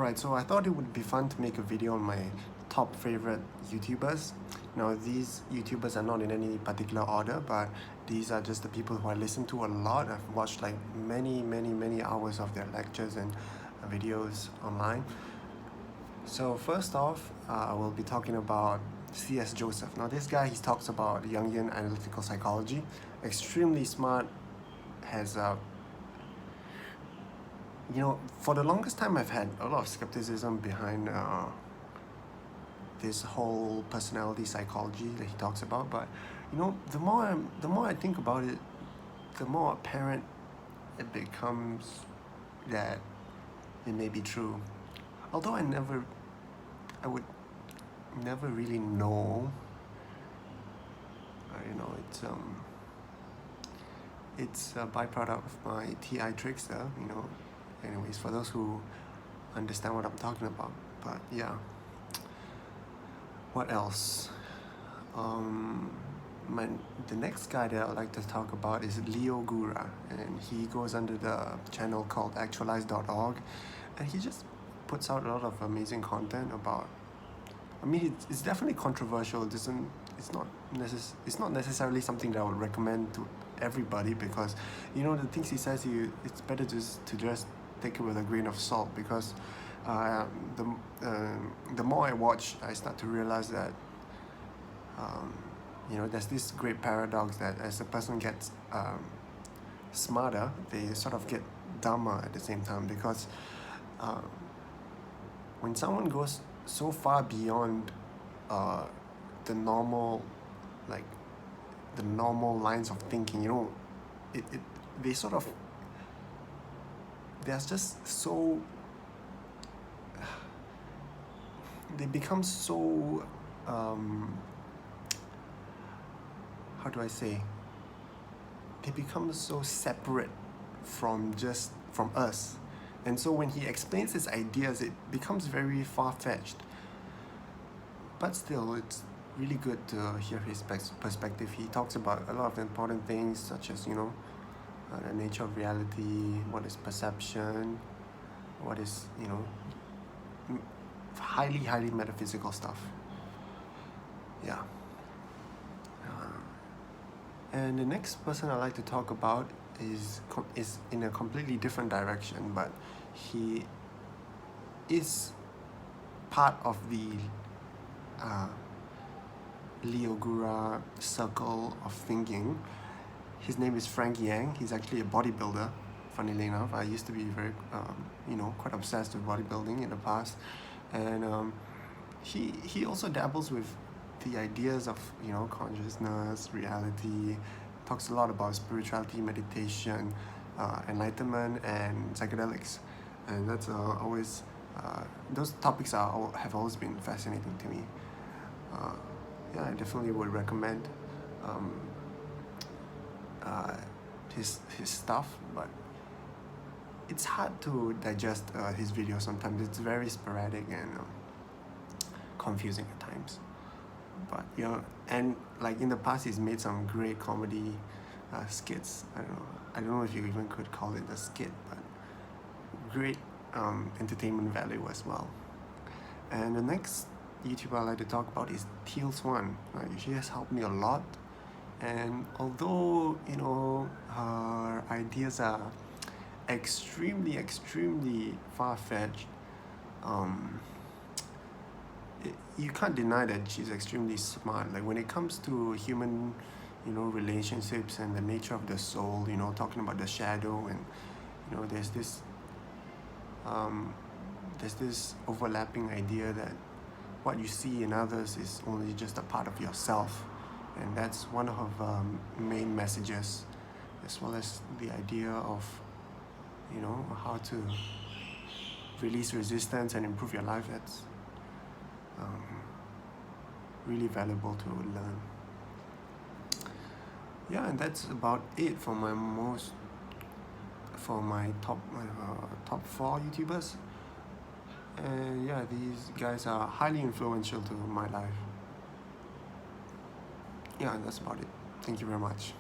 Alright, so I thought it would be fun to make a video on my top favorite YouTubers. Now, these YouTubers are not in any particular order, but these are just the people who I listen to a lot. I've watched like many hours of their lectures and videos online. So first off, I will be talking about C.S. Joseph. Now, this guy, he talks about Jungian analytical psychology. Extremely smart, has for the longest time I've had a lot of skepticism behind this whole personality psychology that he talks about, but the more I think about it, the more apparent it becomes that it may be true. Although I would never really know. It's a byproduct of my TI trickster, Anyways, for those who understand what I'm talking about. But yeah. What else? The next guy that I'd like to talk about is Leo Gura, and he goes under the channel called actualize.org, and he just puts out a lot of amazing content about. It's definitely controversial. It's not necessarily something that I would recommend to everybody, because the things he says, it's better just to take it with a grain of salt, because the more I watch, I start to realize that there's this great paradox that as a person gets smarter, they sort of get dumber at the same time, because when someone goes so far beyond the normal lines of thinking, they're just so, they become so how do I say, they become so separate from us. And so when he explains his ideas, it becomes very far-fetched. But still, it's really good to hear his perspective. He talks about a lot of important things, such as the nature of reality, what is perception, what is highly metaphysical stuff. Yeah. And the next person I'd like to talk about is in a completely different direction, but he is part of the Leo Gura circle of thinking. His name is Frank Yang. He's actually a bodybuilder, funnily enough. I used to be very, quite obsessed with bodybuilding in the past. And he also dabbles with the ideas of, consciousness, reality, talks a lot about spirituality, meditation, enlightenment, and psychedelics. And that's always, those topics have always been fascinating to me. I definitely would recommend his stuff, but it's hard to digest his videos sometimes. It's very sporadic and confusing at times. But and like in the past, he's made some great comedy skits. I don't know if you even could call it a skit, but great entertainment value as well. And the next YouTuber I'd like to talk about is Teal Swan. She has helped me a lot, and although her ideas are extremely far-fetched, you can't deny that she's extremely smart. Like when it comes to human relationships and the nature of the soul, talking about the shadow, and there's this overlapping idea that what you see in others is only just a part of yourself, and that's one of her main messages, as well as the idea of how to release resistance and improve your life. That's really valuable to learn. Yeah, and that's about it for my top 4 YouTubers. And yeah, these guys are highly influential to my life. Yeah, and that's about it. Thank you very much.